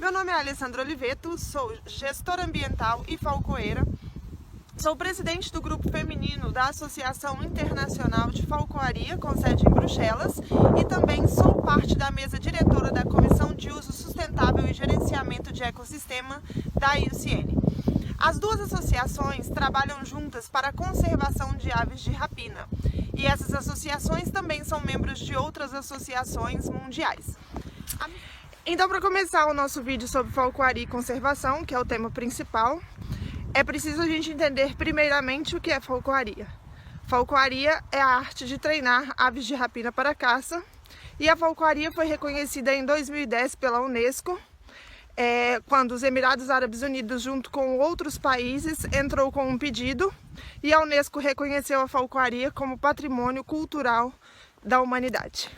Meu nome é Alessandra Oliveto, sou gestora ambiental e falcoeira. Sou presidente do grupo feminino da Associação Internacional de Falcoaria, com sede em Bruxelas, e também sou parte da mesa diretora da Comissão de Uso Sustentável e Gerenciamento de Ecossistema da IUCN. As duas associações trabalham juntas para a conservação de aves de rapina, e essas associações também são membros de outras associações mundiais. Então, para começar o nosso vídeo sobre falcoaria e conservação, que é o tema principal, é preciso a gente entender primeiramente o que é falcoaria. Falcoaria é a arte de treinar aves de rapina para caça, e a falcoaria foi reconhecida em 2010 pela Unesco, quando os Emirados Árabes Unidos, junto com outros países, entrou com um pedido, e a Unesco reconheceu a falcoaria como patrimônio cultural da humanidade.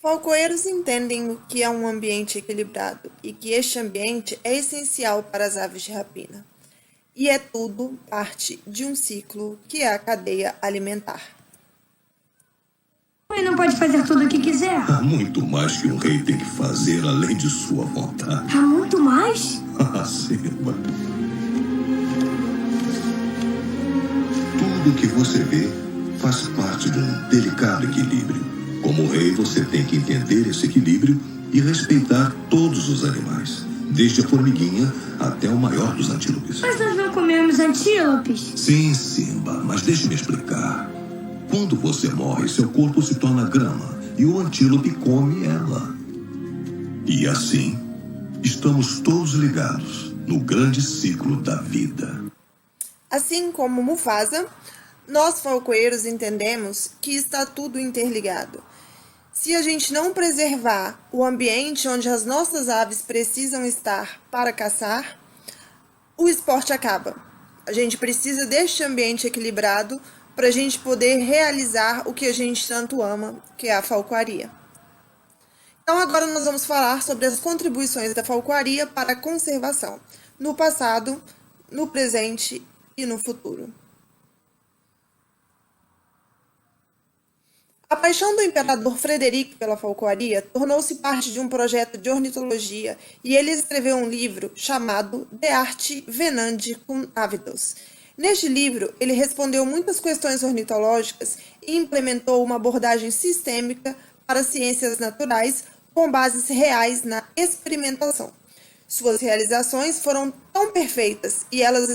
Falcoeiros entendem o que é um ambiente equilibrado e que este ambiente é essencial para as aves de rapina. E é tudo parte de um ciclo que é a cadeia alimentar. O rei não pode fazer tudo o que quiser. Há muito mais que um rei tem que fazer além de sua vontade. Há muito mais? Simba. Tudo que você vê faz parte de um delicado equilíbrio. Como rei, você tem que entender esse equilíbrio e respeitar todos os animais, desde a formiguinha até o maior dos antílopes. Mas nós não comemos antílopes. Sim, Simba, mas deixe-me explicar. Quando você morre, seu corpo se torna grama e o antílope come ela. E assim, estamos todos ligados no grande ciclo da vida. Assim como Mufasa, nós falcoeiros entendemos que está tudo interligado. Se a gente não preservar o ambiente onde as nossas aves precisam estar para caçar, o esporte acaba. A gente precisa deste ambiente equilibrado para a gente poder realizar o que a gente tanto ama, que é a falcoaria. Então agora nós vamos falar sobre as contribuições da falcoaria para a conservação, no passado, no presente e no futuro. A paixão do imperador Frederico pela falcoaria tornou-se parte de um projeto de ornitologia e ele escreveu um livro chamado De Arte Venandi cum Avidos. Neste livro, ele respondeu muitas questões ornitológicas e implementou uma abordagem sistêmica para ciências naturais com bases reais na experimentação. Suas realizações foram tão perfeitas e elas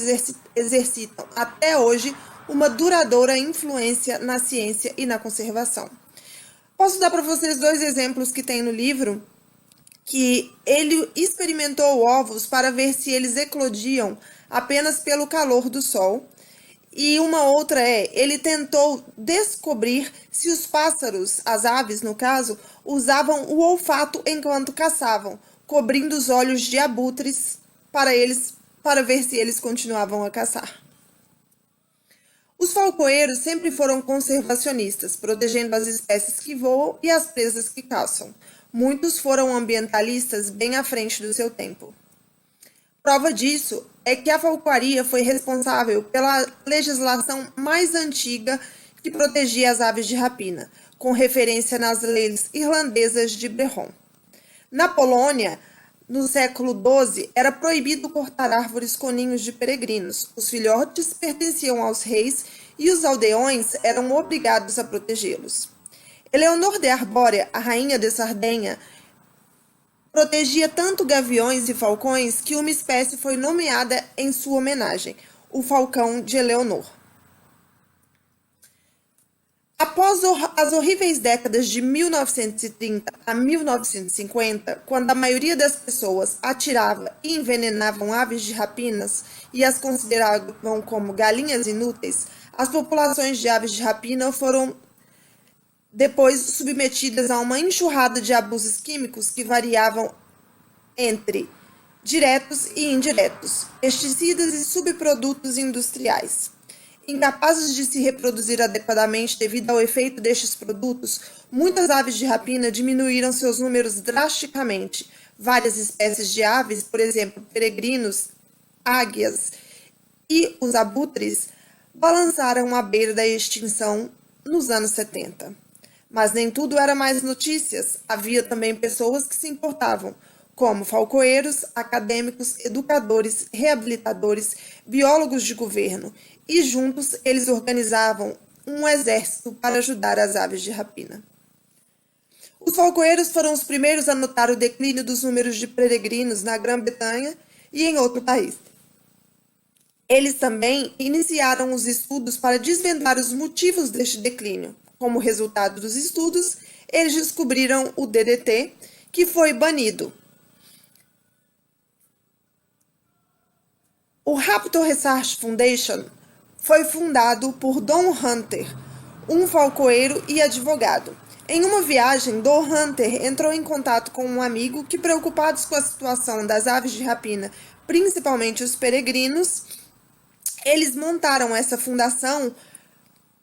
exercitam até hoje uma duradoura influência na ciência e na conservação. Posso dar para vocês dois exemplos que tem no livro, que ele experimentou ovos para ver se eles eclodiam apenas pelo calor do sol, e uma outra ele tentou descobrir se os pássaros, as aves no caso, usavam o olfato enquanto caçavam, cobrindo os olhos de abutres para ver se eles continuavam a caçar. Os falcoeiros sempre foram conservacionistas, protegendo as espécies que voam e as presas que caçam. Muitos foram ambientalistas bem à frente do seu tempo. Prova disso é que a falcoaria foi responsável pela legislação mais antiga que protegia as aves de rapina, com referência nas leis irlandesas de Brehon. Na Polônia, no século XII, era proibido cortar árvores com ninhos de peregrinos. Os filhotes pertenciam aos reis e os aldeões eram obrigados a protegê-los. Eleonor de Arbórea, a rainha de Sardenha, protegia tanto gaviões e falcões que uma espécie foi nomeada em sua homenagem, o falcão de Eleonor. Após as horríveis décadas de 1930 a 1950, quando a maioria das pessoas atirava e envenenavam aves de rapinas e as consideravam como galinhas inúteis, as populações de aves de rapina foram depois submetidas a uma enxurrada de abusos químicos que variavam entre diretos e indiretos, pesticidas e subprodutos industriais. Incapazes de se reproduzir adequadamente devido ao efeito destes produtos, muitas aves de rapina diminuíram seus números drasticamente. Várias espécies de aves, por exemplo, peregrinos, águias e os abutres, balançaram à beira da extinção nos anos 70. Mas nem tudo era mais notícias. Havia também pessoas que se importavam, como falcoeiros, acadêmicos, educadores, reabilitadores, biólogos de governo, e juntos eles organizavam um exército para ajudar as aves de rapina. Os falcoeiros foram os primeiros a notar o declínio dos números de peregrinos na Grã-Bretanha e em outro país. Eles também iniciaram os estudos para desvendar os motivos deste declínio. Como resultado dos estudos, eles descobriram o DDT, que foi banido. O Raptor Research Foundation foi fundado por Don Hunter, um falcoeiro e advogado. Em uma viagem, Don Hunter entrou em contato com um amigo que, preocupados com a situação das aves de rapina, principalmente os peregrinos, eles montaram essa fundação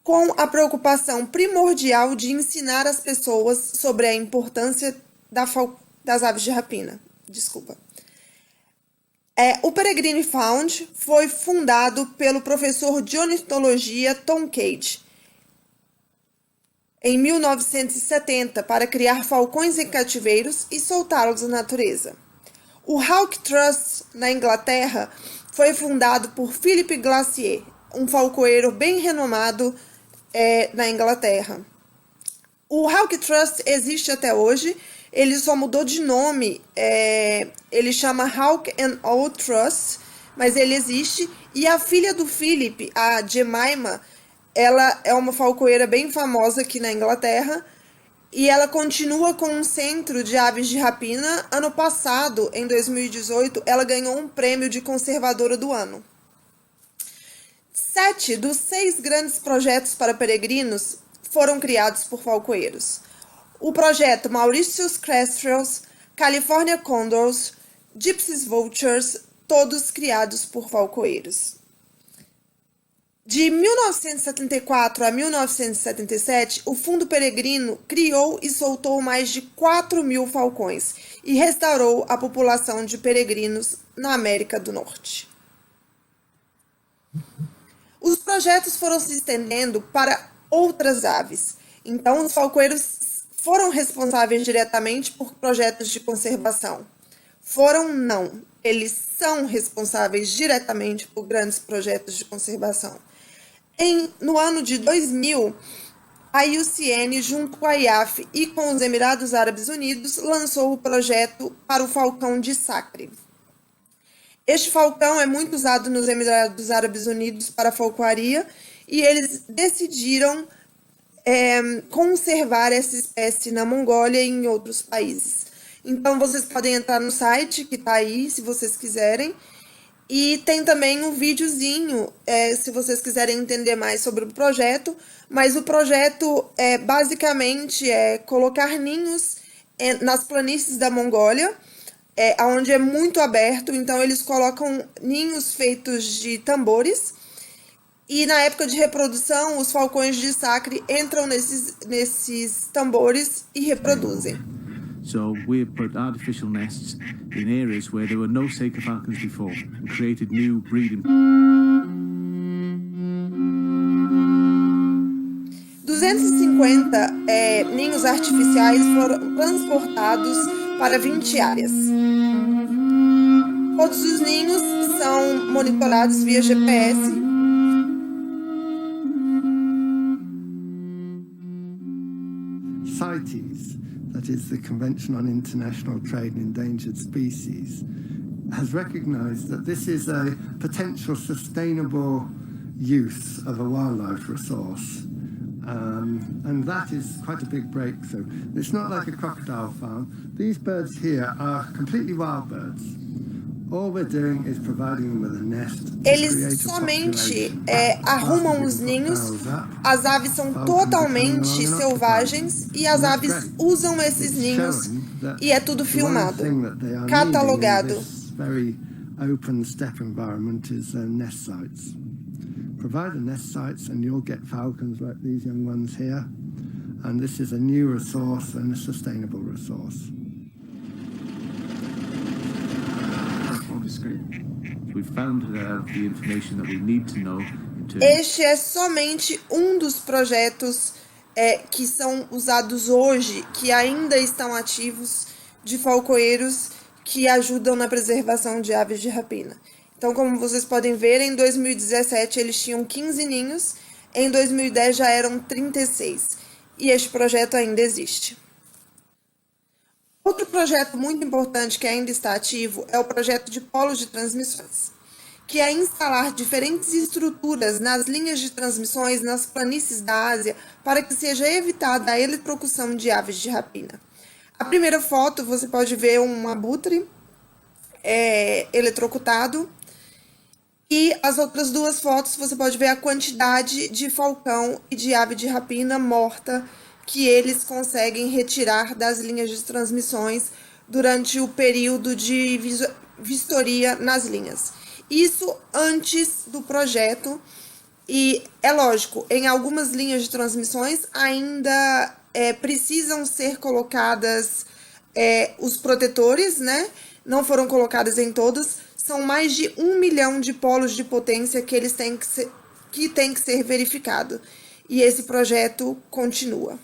com a preocupação primordial de ensinar as pessoas sobre a importância das aves de rapina. O Peregrine Fund foi fundado pelo professor de ornitologia Tom Cage em 1970 para criar falcões em cativeiros e soltá-los na natureza. O Hawk Trust, na Inglaterra, foi fundado por Philip Glacier, um falcoeiro bem renomado na Inglaterra. O Hawk Trust existe até hoje. Ele só mudou de nome, ele chama Hawk and Owl Trust, mas ele existe. E a filha do Philip, a Jemima, ela é uma falcoeira bem famosa aqui na Inglaterra, e ela continua com um centro de aves de rapina. Ano passado, em 2018, ela ganhou um prêmio de conservadora do ano. 7 dos 6 grandes projetos para peregrinos foram criados por falcoeiros. O projeto Mauritius Kestrels, California Condors, Gypsy Vultures, todos criados por falcoeiros. De 1974 a 1977, o Fundo Peregrino criou e soltou mais de 4.000 falcões e restaurou a população de peregrinos na América do Norte. Os projetos foram se estendendo para outras aves. Então, os falcoeiros foram responsáveis diretamente por projetos de conservação. Não. Eles são responsáveis diretamente por grandes projetos de conservação. No ano de 2000, a IUCN, junto com a IAF e com os Emirados Árabes Unidos, lançou o projeto para o falcão de Sacre. Este falcão é muito usado nos Emirados Árabes Unidos para falcoaria e eles decidiram conservar essa espécie na Mongólia e em outros países. Então, vocês podem entrar no site, que está aí, se vocês quiserem. E tem também um videozinho, se vocês quiserem entender mais sobre o projeto. Mas o projeto, basicamente, é colocar ninhos nas planícies da Mongólia, onde é muito aberto. Então, eles colocam ninhos feitos de tambores. E na época de reprodução, os falcões de Sacre entram nesses tambores e reproduzem. So we put artificial nests in areas where there were no Sacre falcons before and created new breeding. 250 ninhos artificiais foram transportados para 20 áreas. Todos os ninhos são monitorados via GPS. CITES, that is the Convention on International Trade in Endangered Species, has recognized that this is a potential sustainable use of a wildlife resource And that is quite a big breakthrough. It's not like a crocodile farm. These birds here are completely wild birds. All we're doing is providing them with a nest. Eles somente arrumam os ninhos, as aves são totalmente selvagens e as aves usam esses ninhos e é tudo filmado, catalogado. Very open steppe environment is nest sites. Provide the nest sites and you'll get falcons like these young ones here. And this is a new resource and a sustainable resource. We've found the information that we need to know. Este é somente um dos projetos que são usados hoje, que ainda estão ativos, de falcoeiros que ajudam na preservação de aves de rapina. Então, como vocês podem ver, em 2017 eles tinham 15 ninhos, em 2010 já eram 36, e este projeto ainda existe. Outro projeto muito importante que ainda está ativo é o projeto de polos de transmissões, que é instalar diferentes estruturas nas linhas de transmissões nas planícies da Ásia para que seja evitada a eletrocução de aves de rapina. A primeira foto você pode ver um abutre eletrocutado e as outras duas fotos você pode ver a quantidade de falcão e de ave de rapina morta que eles conseguem retirar das linhas de transmissões durante o período de vistoria nas linhas. Isso antes do projeto, e é lógico, em algumas linhas de transmissões ainda precisam ser colocadas os protetores, né? Não foram colocadas em todas, são mais de 1 milhão de polos de potência que eles têm que ser verificado, e esse projeto continua.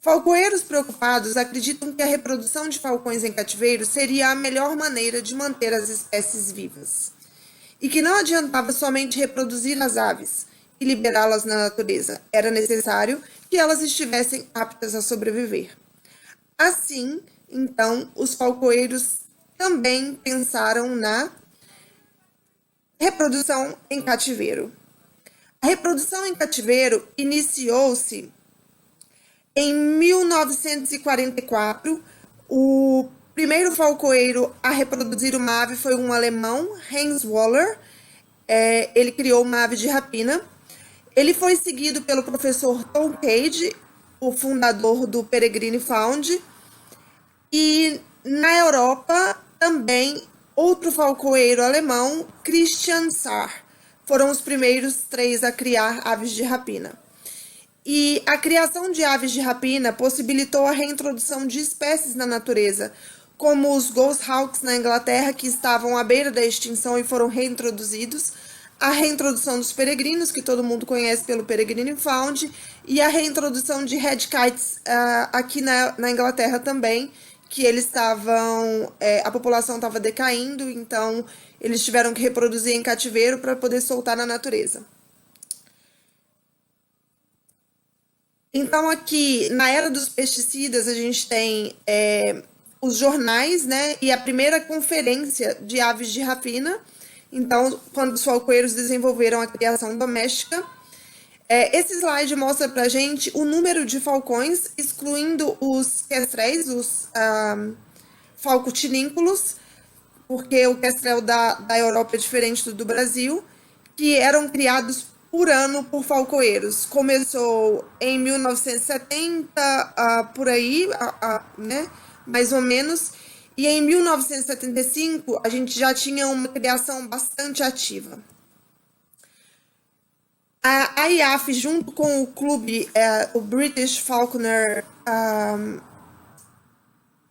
Falcoeiros preocupados acreditam que a reprodução de falcões em cativeiro seria a melhor maneira de manter as espécies vivas, e que não adiantava somente reproduzir as aves e liberá-las na natureza, era necessário que elas estivessem aptas a sobreviver. Assim, então, os falcoeiros também pensaram na reprodução em cativeiro. A reprodução em cativeiro iniciou-se em 1944, o primeiro falcoeiro a reproduzir uma ave foi um alemão, Heinz Waller. Ele criou uma ave de rapina. Ele foi seguido pelo professor Tom Cage, o fundador do Peregrine Found. E na Europa também outro falcoeiro alemão, Christian Saar. Foram os primeiros 3 a criar aves de rapina. E a criação de aves de rapina possibilitou a reintrodução de espécies na natureza, como os goshawks na Inglaterra, que estavam à beira da extinção e foram reintroduzidos, a reintrodução dos peregrinos, que todo mundo conhece pelo Peregrine Found, e a reintrodução de red kites aqui na Inglaterra também, que eles estavam, a população estava decaindo, então eles tiveram que reproduzir em cativeiro para poder soltar na natureza. Então, aqui, na era dos pesticidas, a gente tem os jornais, né, e a primeira conferência de aves de rapina. Então, quando os falcoeiros desenvolveram a criação doméstica. Esse slide mostra para a gente o número de falcões, excluindo os questréis, os falcotinínculos, porque o questrel da Europa é diferente do Brasil, que eram criados por ano por falcoeiros. Começou em 1970, por aí, né, mais ou menos, e em 1975 a gente já tinha uma criação bastante ativa. A IAF, junto com o clube, o British Falconer,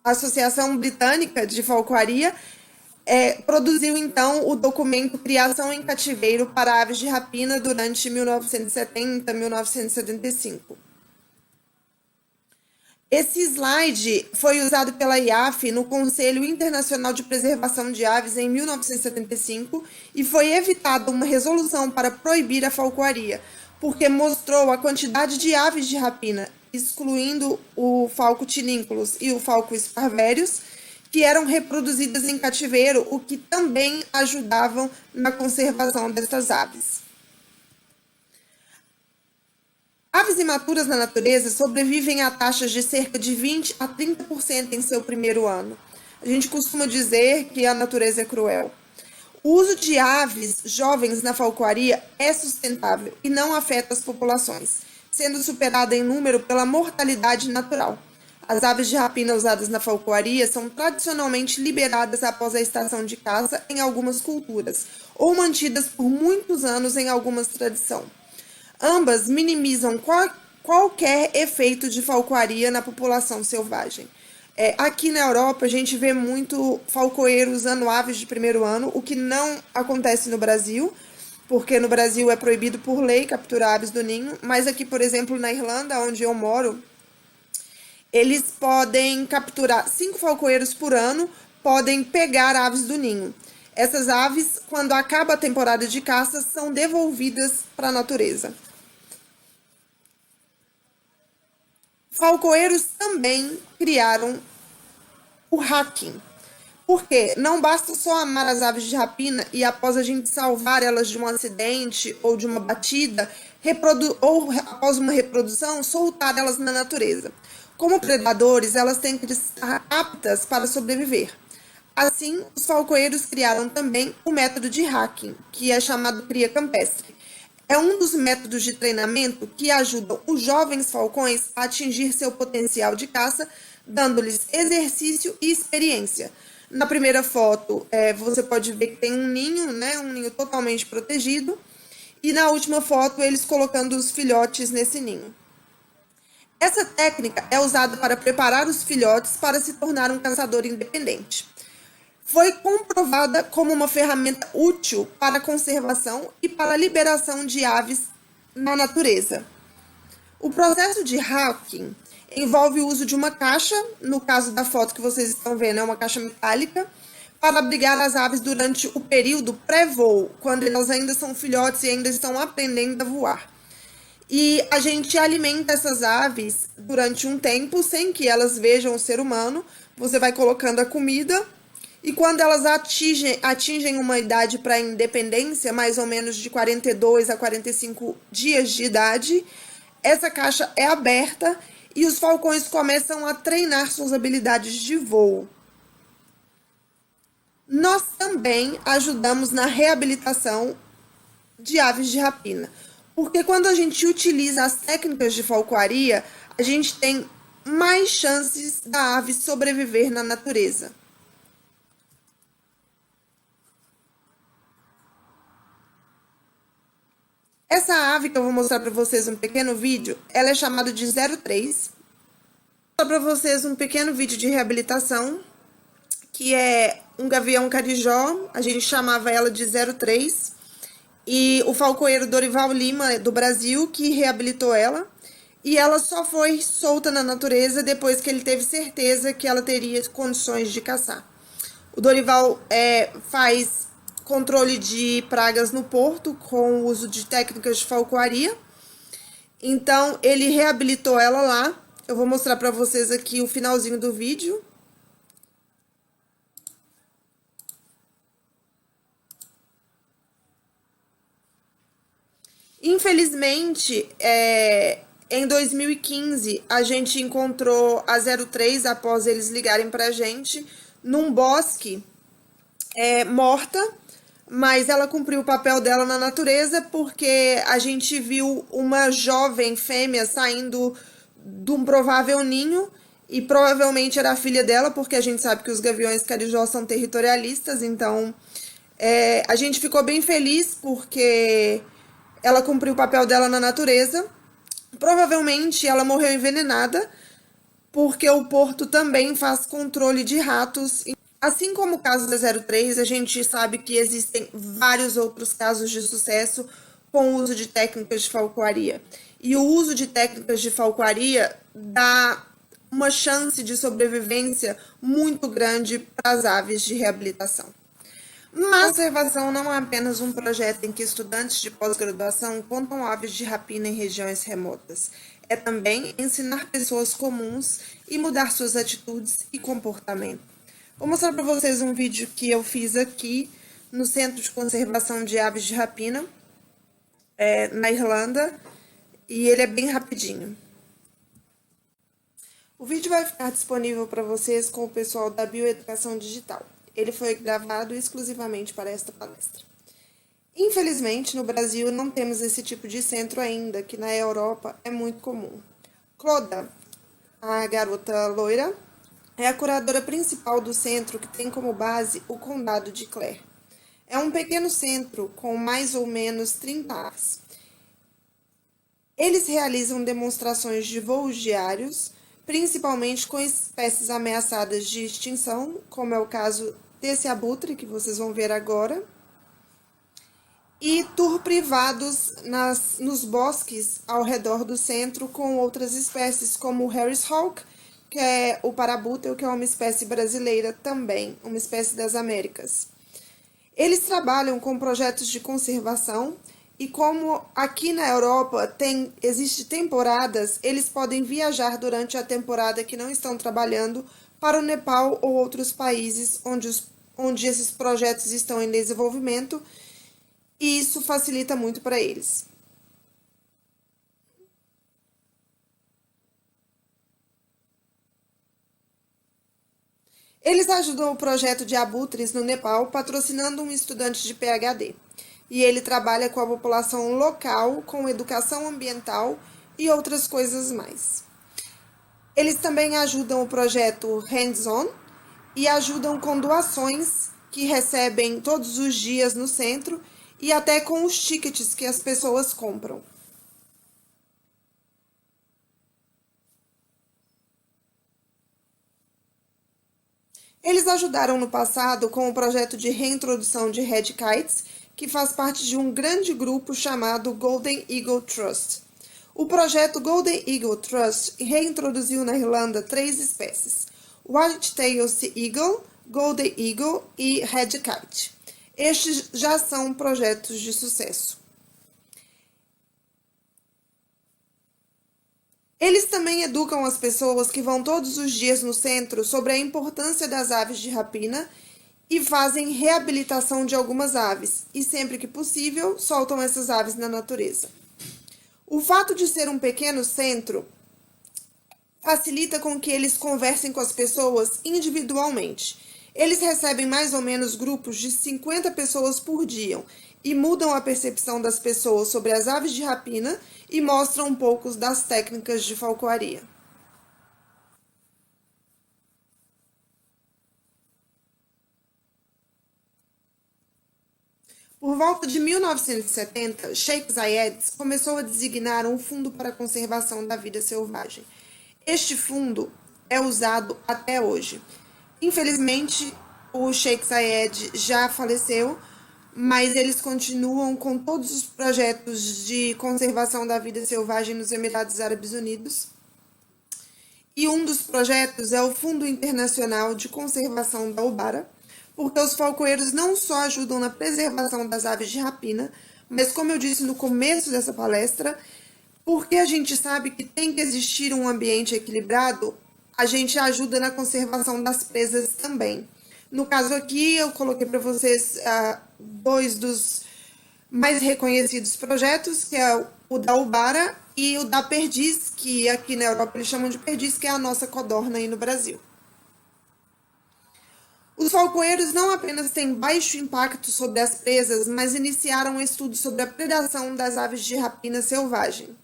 Associação Britânica de Falcoaria, produziu, então, o documento Criação em Cativeiro para Aves de Rapina durante 1970 a 1975. Esse slide foi usado pela IAF no Conselho Internacional de Preservação de Aves em 1975 e foi evitada uma resolução para proibir a falcoaria, porque mostrou a quantidade de aves de rapina, excluindo o falco tinínculos e o falco esparvérios, que eram reproduzidas em cativeiro, o que também ajudavam na conservação destas aves. Aves imaturas na natureza sobrevivem a taxas de cerca de 20 a 30% em seu primeiro ano. A gente costuma dizer que a natureza é cruel. O uso de aves jovens na falcoaria é sustentável e não afeta as populações, sendo superada em número pela mortalidade natural. As aves de rapina usadas na falcoaria são tradicionalmente liberadas após a estação de caça em algumas culturas, ou mantidas por muitos anos em algumas tradições. Ambas minimizam qualquer efeito de falcoaria na população selvagem. Aqui na Europa, a gente vê muito falcoeiro usando aves de primeiro ano, o que não acontece no Brasil, porque no Brasil é proibido por lei capturar aves do ninho, mas aqui, por exemplo, na Irlanda, onde eu moro, eles podem capturar 5 falcoeiros por ano, podem pegar aves do ninho. Essas aves, quando acaba a temporada de caça, são devolvidas para a natureza. Falcoeiros também criaram o hacking, porque não basta só amar as aves de rapina e após a gente salvar elas de um acidente ou de uma batida, ou após uma reprodução, soltar elas na natureza. Como predadores, elas têm que estar aptas para sobreviver. Assim, os falcoeiros criaram também o método de hacking, que é chamado cria campestre. É um dos métodos de treinamento que ajudam os jovens falcões a atingir seu potencial de caça, dando-lhes exercício e experiência. Na primeira foto, você pode ver que tem um ninho, né, um ninho totalmente protegido, e na última foto, eles colocando os filhotes nesse ninho. Essa técnica é usada para preparar os filhotes para se tornar um caçador independente. Foi comprovada como uma ferramenta útil para a conservação e para a liberação de aves na natureza. O processo de hacking envolve o uso de uma caixa, no caso da foto que vocês estão vendo, é uma caixa metálica, para abrigar as aves durante o período pré-voo, quando elas ainda são filhotes e ainda estão aprendendo a voar. E a gente alimenta essas aves durante um tempo, sem que elas vejam o ser humano. Você vai colocando a comida e quando elas atingem uma idade para a independência, mais ou menos de 42 a 45 dias de idade, essa caixa é aberta e os falcões começam a treinar suas habilidades de voo. Nós também ajudamos na reabilitação de aves de rapina, porque quando a gente utiliza as técnicas de falcoaria, a gente tem mais chances da ave sobreviver na natureza. Essa ave que eu vou mostrar para vocês um pequeno vídeo, ela é chamada de 03. Vou mostrar para vocês um pequeno vídeo de reabilitação, que é um gavião carijó, a gente chamava ela de 03. E o falcoeiro Dorival Lima, do Brasil, que reabilitou ela. E ela só foi solta na natureza depois que ele teve certeza que ela teria condições de caçar. O Dorival faz controle de pragas no porto com o uso de técnicas de falcoaria. Então, ele reabilitou ela lá. Eu vou mostrar para vocês aqui o finalzinho do vídeo. Infelizmente, em 2015, a gente encontrou a 03, após eles ligarem pra gente, num bosque, morta, mas ela cumpriu o papel dela na natureza porque a gente viu uma jovem fêmea saindo de um provável ninho e provavelmente era a filha dela, porque a gente sabe que os gaviões carijó são territorialistas, então a gente ficou bem feliz porque ela cumpriu o papel dela na natureza. Provavelmente ela morreu envenenada, porque o porto também faz controle de ratos. Assim como o caso da 03, a gente sabe que existem vários outros casos de sucesso com o uso de técnicas de falcoaria. E o uso de técnicas de falcoaria dá uma chance de sobrevivência muito grande para as aves de reabilitação. Mas a conservação não é apenas um projeto em que estudantes de pós-graduação contam aves de rapina em regiões remotas. É também ensinar pessoas comuns e mudar suas atitudes e comportamento. Vou mostrar para vocês um vídeo que eu fiz aqui no Centro de Conservação de Aves de Rapina, na Irlanda. e ele é bem rapidinho. O vídeo vai ficar disponível para vocês com o pessoal da Bioeducação Digital. Ele foi gravado exclusivamente para esta palestra. Infelizmente, no Brasil não temos esse tipo de centro ainda, que na Europa é muito comum. Cloda, a garota loira, é a curadora principal do centro, que tem como base o Condado de Clare. É um pequeno centro com mais ou menos 30 aves. Eles realizam demonstrações de voos diários, principalmente com espécies ameaçadas de extinção, como é o caso desse abutre, que vocês vão ver agora, e tour privados nos bosques ao redor do centro com outras espécies, como o Harris Hawk, que é o parabúteo, que é uma espécie brasileira também, uma espécie das Américas. Eles trabalham com projetos de conservação e como aqui na Europa existe temporadas, eles podem viajar durante a temporada que não estão trabalhando para o Nepal ou outros países onde esses projetos estão em desenvolvimento, e isso facilita muito para eles. Eles ajudam o projeto de abutres no Nepal, patrocinando um estudante de PhD. E ele trabalha com a população local, com educação ambiental e outras coisas mais. Eles também ajudam o projeto Hands-On e ajudam com doações que recebem todos os dias no centro e até com os tickets que as pessoas compram. Eles ajudaram no passado com o projeto de reintrodução de Red Kites, que faz parte de um grande grupo chamado Golden Eagle Trust. O projeto Golden Eagle Trust reintroduziu na Irlanda 3 espécies: White-tailed Sea Eagle, Golden Eagle e Red Kite. Estes já são projetos de sucesso. Eles também educam as pessoas que vão todos os dias no centro sobre a importância das aves de rapina e fazem reabilitação de algumas aves, e sempre que possível, soltam essas aves na natureza. O fato de ser um pequeno centro facilita com que eles conversem com as pessoas individualmente. Eles recebem mais ou menos grupos de 50 pessoas por dia e mudam a percepção das pessoas sobre as aves de rapina e mostram um pouco das técnicas de falcoaria. Por volta de 1970, Sheikh Zayed começou a designar um fundo para a conservação da vida selvagem. Este fundo é usado até hoje. Infelizmente, o Sheikh Zayed já faleceu, mas eles continuam com todos os projetos de conservação da vida selvagem nos Emirados Árabes Unidos. E um dos projetos é o Fundo Internacional de Conservação da Ubara, porque os falcoeiros não só ajudam na preservação das aves de rapina, mas, como eu disse no começo dessa palestra, porque a gente sabe que tem que existir um ambiente equilibrado, a gente ajuda na conservação das presas também. No caso aqui, eu coloquei para vocês 2 dos mais reconhecidos projetos, que é o da Ubara e o da perdiz, que aqui na Europa eles chamam de perdiz, que é a nossa codorna aí no Brasil. Os falcoeiros não apenas têm baixo impacto sobre as presas, mas iniciaram um estudo sobre a predação das aves de rapina selvagem.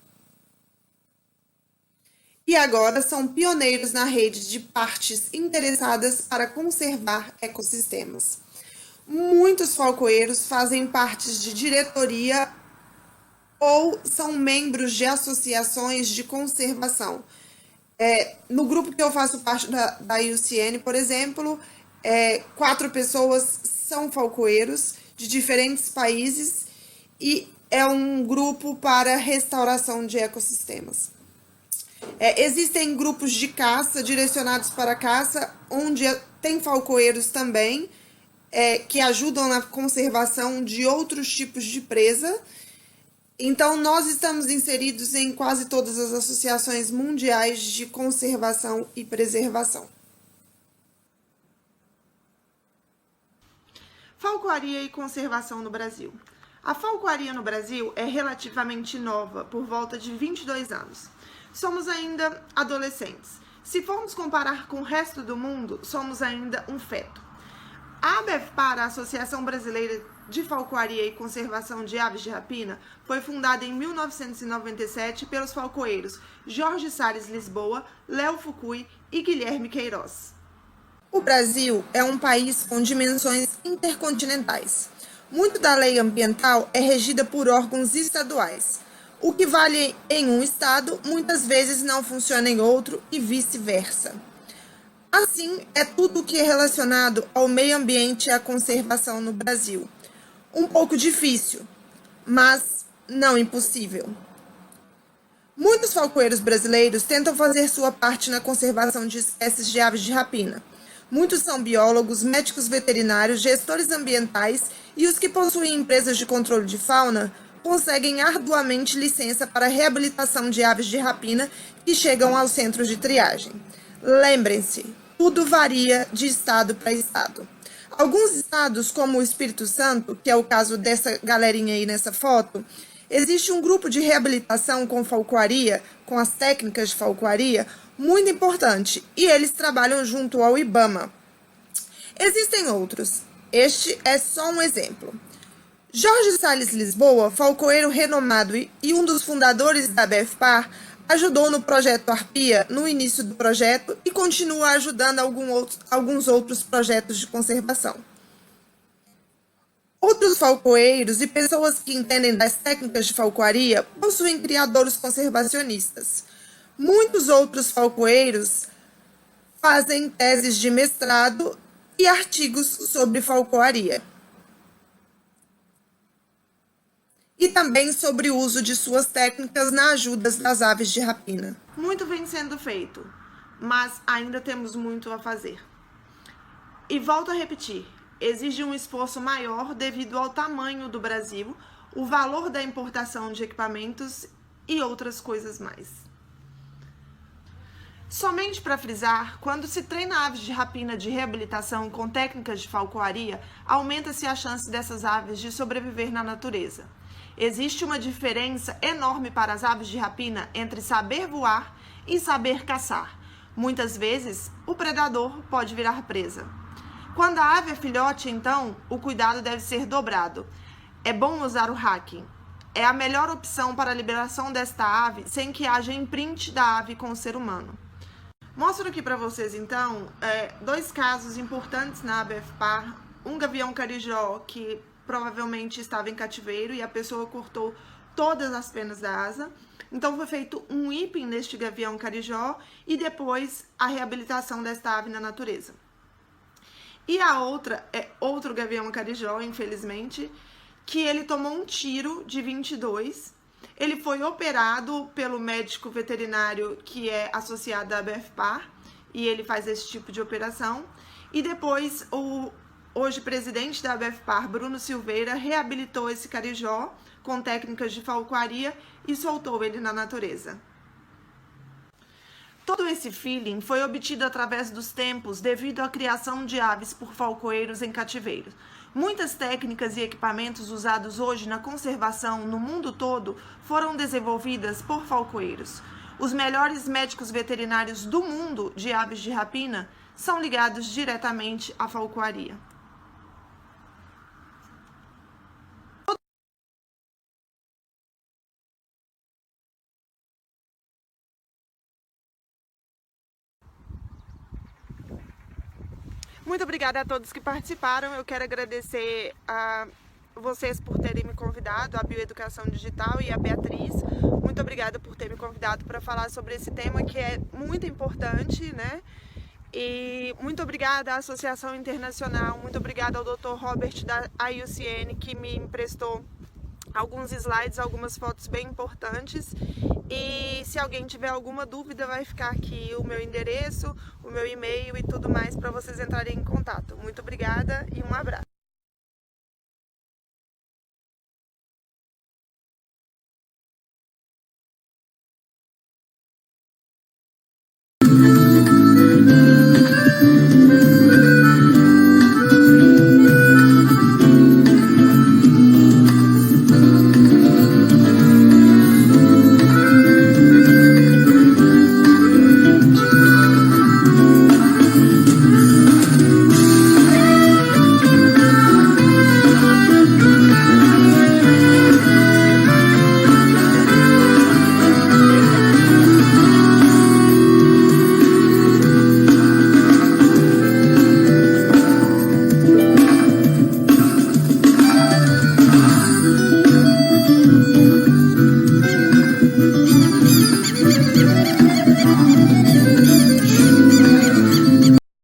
E agora são pioneiros na rede de partes interessadas para conservar ecossistemas. Muitos falcoeiros fazem parte de diretoria ou são membros de associações de conservação. No grupo que eu faço parte da IUCN, por exemplo, 4 pessoas são falcoeiros de diferentes países e é um grupo para restauração de ecossistemas. Existem grupos de caça direcionados para caça, onde tem falcoeiros também, que ajudam na conservação de outros tipos de presa. Então, nós estamos inseridos em quase todas as associações mundiais de conservação e preservação. Falcoaria e conservação no Brasil. A falcoaria no Brasil é relativamente nova, por volta de 22 anos. Somos ainda adolescentes. Se formos comparar com o resto do mundo, somos ainda um feto. A ABEFPAR, a Associação Brasileira de Falcoaria e Conservação de Aves de Rapina, foi fundada em 1997 pelos falcoeiros Jorge Salles Lisboa, Léo Fukui e Guilherme Queiroz. O Brasil é um país com dimensões intercontinentais. Muito da lei ambiental é regida por órgãos estaduais. O que vale em um estado, muitas vezes não funciona em outro e vice-versa. Assim, é tudo o que é relacionado ao meio ambiente e à conservação no Brasil. Um pouco difícil, mas não impossível. Muitos falcoeiros brasileiros tentam fazer sua parte na conservação de espécies de aves de rapina. Muitos são biólogos, médicos veterinários, gestores ambientais e os que possuem empresas de controle de fauna conseguem arduamente licença para a reabilitação de aves de rapina que chegam aos centros de triagem. Lembrem-se, tudo varia de estado para estado. Alguns estados, como o Espírito Santo, que é o caso dessa galerinha aí nessa foto, existe um grupo de reabilitação com falcoaria, com as técnicas de falcoaria, muito importante, e eles trabalham junto ao IBAMA. Existem outros. Este é só um exemplo. Jorge Salles Lisboa, falcoeiro renomado e um dos fundadores da ABEFPAR, ajudou no projeto Arpia no início do projeto e continua ajudando alguns outros projetos de conservação. Outros falcoeiros e pessoas que entendem das técnicas de falcoaria possuem criadouros conservacionistas. Muitos outros falcoeiros fazem teses de mestrado e artigos sobre falcoaria. E também sobre o uso de suas técnicas na ajuda das aves de rapina. Muito vem sendo feito, mas ainda temos muito a fazer. E volto a repetir, exige um esforço maior devido ao tamanho do Brasil, o valor da importação de equipamentos e outras coisas mais. Somente para frisar, quando se treina aves de rapina de reabilitação com técnicas de falcoaria, aumenta-se a chance dessas aves de sobreviver na natureza. Existe uma diferença enorme para as aves de rapina entre saber voar e saber caçar. Muitas vezes, o predador pode virar presa. Quando a ave é filhote, então, o cuidado deve ser dobrado. É bom usar o hacking. É a melhor opção para a liberação desta ave sem que haja imprint da ave com o ser humano. Mostro aqui para vocês, então, dois casos importantes na ABEFPAR. Um gavião carijó que provavelmente estava em cativeiro e a pessoa cortou todas as penas da asa. Então, foi feito um whipping neste gavião carijó e depois a reabilitação desta ave na natureza. E a outra é outro gavião carijó, infelizmente, que ele tomou um tiro de 22. Ele foi operado pelo médico veterinário que é associado à ABEFPAR e ele faz esse tipo de operação. E depois o hoje presidente da ABEFPAR, Bruno Silveira, reabilitou esse carijó com técnicas de falcoaria e soltou ele na natureza. Todo esse feeling foi obtido através dos tempos devido à criação de aves por falcoeiros em cativeiro. Muitas técnicas e equipamentos usados hoje na conservação no mundo todo foram desenvolvidas por falcoeiros. Os melhores médicos veterinários do mundo de aves de rapina são ligados diretamente à falcoaria. Muito obrigada a todos que participaram. Eu quero agradecer a vocês por terem me convidado, a Bioeducação Digital e a Beatriz. Muito obrigada por ter me convidado para falar sobre esse tema que é muito importante, né? E muito obrigada à Associação Internacional, muito obrigada ao Dr. Robert da IUCN que me emprestou alguns slides, algumas fotos bem importantes. E se alguém tiver alguma dúvida, vai ficar aqui o meu endereço, o meu e-mail e tudo mais para vocês entrarem em contato. Muito obrigada e um abraço.